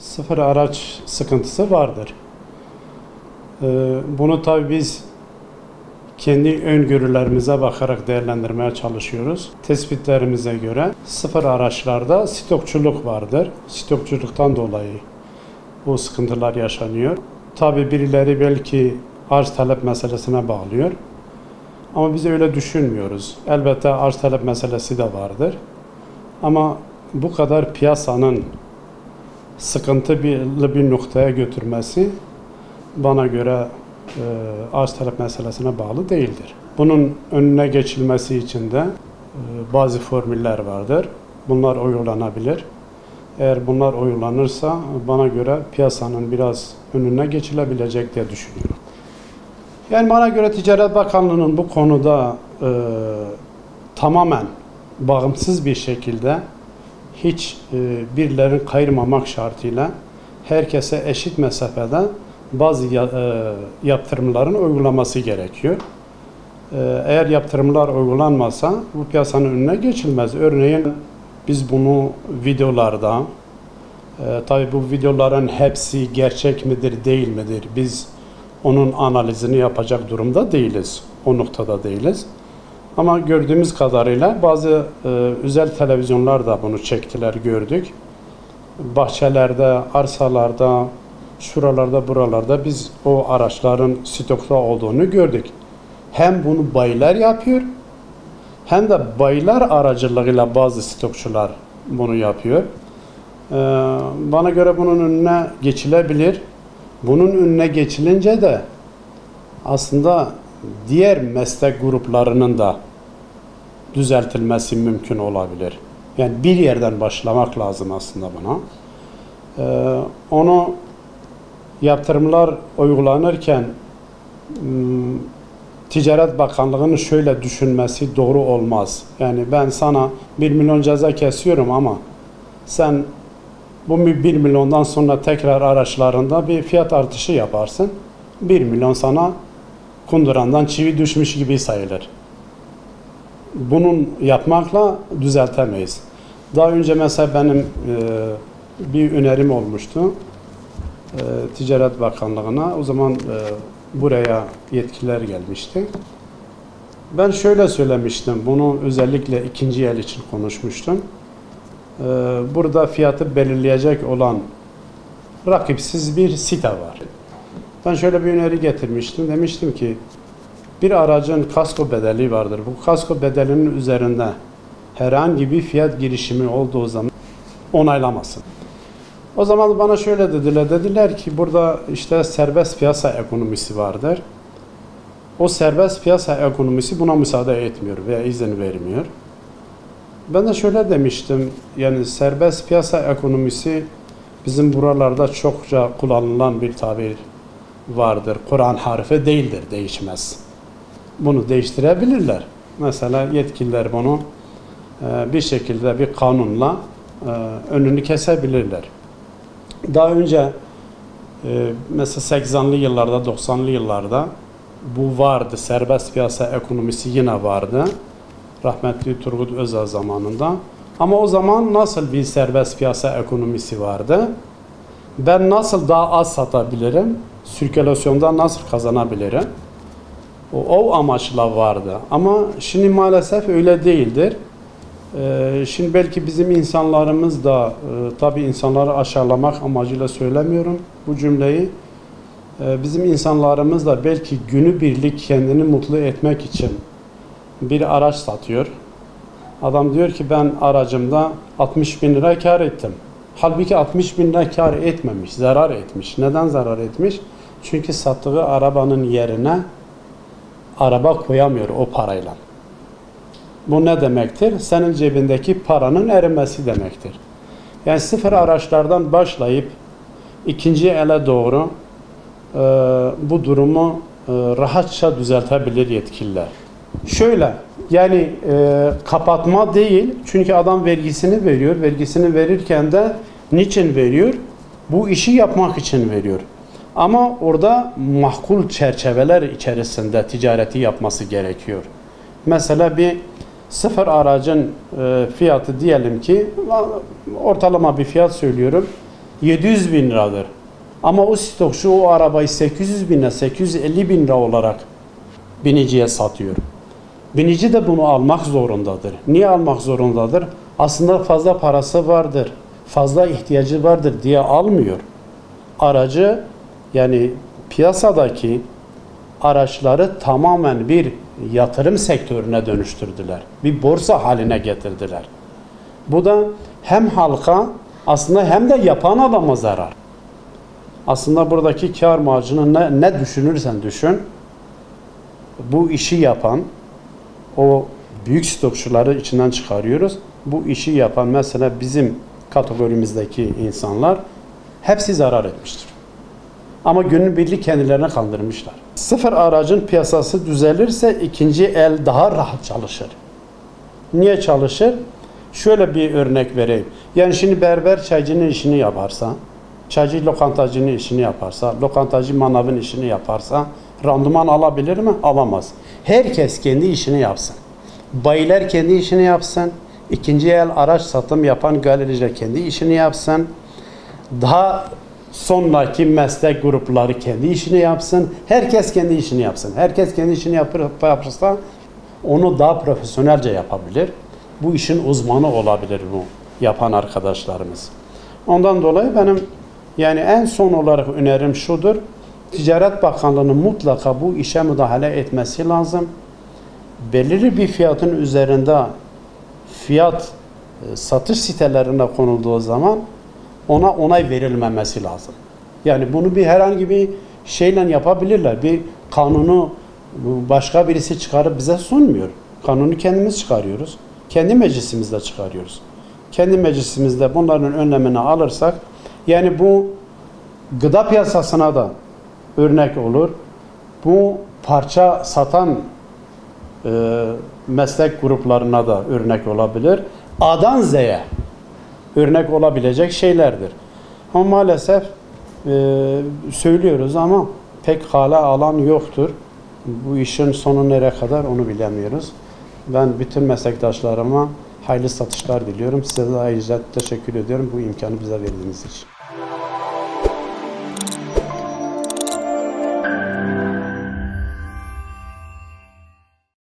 Sıfır araç sıkıntısı vardır. Bunu tabii biz kendi öngörülerimize bakarak değerlendirmeye çalışıyoruz. Tespitlerimize göre sıfır araçlarda stokçuluk vardır. Stokçuluktan dolayı bu sıkıntılar yaşanıyor. Tabii birileri belki arz talep meselesine bağlıyor. Ama biz öyle düşünmüyoruz. Elbette arz talep meselesi de vardır. Ama bu kadar piyasanın sıkıntılı bir noktaya götürmesi bana göre arz talep meselesine bağlı değildir. Bunun önüne geçilmesi için de bazı formüller vardır. Bunlar uygulanabilir. Eğer bunlar uygulanırsa bana göre piyasanın biraz önüne geçilebilecek diye düşünüyorum. Yani bana göre Ticaret Bakanlığı'nın bu konuda tamamen bağımsız bir şekilde hiç birilerini kayırmamak şartıyla herkese eşit mesafede bazı yaptırımların uygulaması gerekiyor. Eğer yaptırımlar uygulanmazsa bu piyasanın önüne geçilmez. Örneğin biz bunu videolarda, tabii bu videoların hepsi gerçek midir değil midir? Biz onun analizini yapacak durumda değiliz. O noktada değiliz. Ama gördüğümüz kadarıyla bazı özel televizyonlar da bunu çektiler, gördük. Bahçelerde, arsalarda, şuralarda, buralarda biz o araçların stokta olduğunu gördük. Hem bunu bayiler yapıyor, hem de bayiler aracılığıyla bazı stokçular bunu yapıyor. Bana göre bunun önüne geçilebilir. Bunun önüne geçilince de aslında diğer meslek gruplarının da düzeltilmesi mümkün olabilir. Yani bir yerden başlamak lazım aslında buna. Onu yaptırımlar uygulanırken Ticaret Bakanlığı'nın şöyle düşünmesi doğru olmaz. Yani ben sana 1 milyon ceza kesiyorum ama sen bu 1 milyondan sonra tekrar araçlarında bir fiyat artışı yaparsın. 1 milyon sana kundurandan çivi düşmüş gibi sayılır. Bunun yapmakla düzeltemeyiz. Daha önce mesela benim bir önerim olmuştu Ticaret Bakanlığı'na. O zaman buraya yetkililer gelmişti. Ben şöyle söylemiştim, bunu özellikle ikinci el için konuşmuştum. Burada fiyatı belirleyecek olan rakipsiz bir site var. Ben şöyle bir öneri getirmiştim. Demiştim ki bir aracın kasko bedeli vardır. Bu kasko bedelinin üzerinde herhangi bir fiyat girişimi olduğu zaman onaylamasın. O zaman bana şöyle dediler. Dediler ki burada işte serbest piyasa ekonomisi vardır. O serbest piyasa ekonomisi buna müsaade etmiyor veya izin vermiyor. Ben de şöyle demiştim. Yani serbest piyasa ekonomisi bizim buralarda çokça kullanılan bir tabir vardır. Kur'an harfi değildir, değişmez. Bunu değiştirebilirler. Mesela yetkililer bunu bir şekilde bir kanunla önünü kesebilirler. Daha önce mesela 80'li yıllarda, 90'lı yıllarda bu vardı. Serbest piyasa ekonomisi yine vardı. Rahmetli Turgut Özal zamanında. Ama o zaman nasıl bir serbest piyasa ekonomisi vardı? Ben nasıl daha az satabilirim? Sirkülasyonda nasıl kazanabilirim? O amaçla vardı. Ama şimdi maalesef öyle değildir. Şimdi belki bizim insanlarımız da, tabii insanları aşağılamak amacıyla söylemiyorum bu cümleyi. Bizim insanlarımız da belki günübirlik kendini mutlu etmek için bir araç satıyor. Adam diyor ki ben aracımda 60 bin lira kar ettim. Halbuki 60 bin lira kar etmemiş, zarar etmiş. Neden zarar etmiş? Çünkü sattığı arabanın yerine araba koyamıyor o parayla. Bu ne demektir? Senin cebindeki paranın erimesi demektir. Yani sıfır araçlardan başlayıp ikinci ele doğru bu durumu rahatça düzeltebilir yetkililer. Şöyle, yani kapatma değil, çünkü adam vergisini veriyor. Vergisini verirken de niçin veriyor? Bu işi yapmak için veriyor. Ama orada makul çerçeveler içerisinde ticareti yapması gerekiyor. Mesela bir sıfır aracın fiyatı diyelim ki, ortalama bir fiyat söylüyorum, 700 bin liradır. Ama o stokçu o arabayı 800 bine, 850 bin lira olarak biniciye satıyor. Binici de bunu almak zorundadır. Niye almak zorundadır? Aslında fazla parası vardır, fazla ihtiyacı vardır diye almıyor. Aracı, yani piyasadaki araçları tamamen bir yatırım sektörüne dönüştürdüler. Bir borsa haline getirdiler. Bu da hem halka aslında hem de yapan adama zarar. Aslında buradaki kar marjını ne düşünürsen düşün, bu işi yapan, o büyük stokçuları içinden çıkarıyoruz. Bu işi yapan mesela bizim kategorimizdeki insanlar hepsi zarar etmiştir. Ama günübirlik kendilerine kandırmışlar. Sıfır aracın piyasası düzelirse ikinci el daha rahat çalışır. Niye çalışır? Şöyle bir örnek vereyim. Yani şimdi berber çaycının işini yaparsa, çaycı lokantacının işini yaparsa, lokantacı manavın işini yaparsa randıman alabilir mi? Alamaz. Herkes kendi işini yapsın. Bayiler kendi işini yapsın. İkinci el araç satım yapan galericiler kendi işini yapsın. Daha sonraki meslek grupları kendi işini yapsın. Herkes kendi işini yapsın. Herkes kendi işini yaparsa onu daha profesyonelce yapabilir. Bu işin uzmanı olabilir bu yapan arkadaşlarımız. Ondan dolayı benim yani en son olarak önerim şudur. Ticaret Bakanlığı'nın mutlaka bu işe müdahale etmesi lazım. Belirli bir fiyatın üzerinde fiyat satış sitelerine konulduğu zaman ona onay verilmemesi lazım. Yani bunu bir herhangi bir şeyle yapabilirler. Bir kanunu başka birisi çıkarıp bize sunmuyor. Kanunu kendimiz çıkarıyoruz. Kendi meclisimizde çıkarıyoruz. Kendi meclisimizde bunların önlemini alırsak, yani bu gıda piyasasına da örnek olur. Bu parça satan meslek gruplarına da örnek olabilir. A'dan Z'ye örnek olabilecek şeylerdir. Ama maalesef söylüyoruz ama pek hala alan yoktur. Bu işin sonu nereye kadar onu bilemiyoruz. Ben bütün meslektaşlarıma hayırlı satışlar diliyorum. Size de ayrıca teşekkür ediyorum bu imkanı bize verdiğiniz için.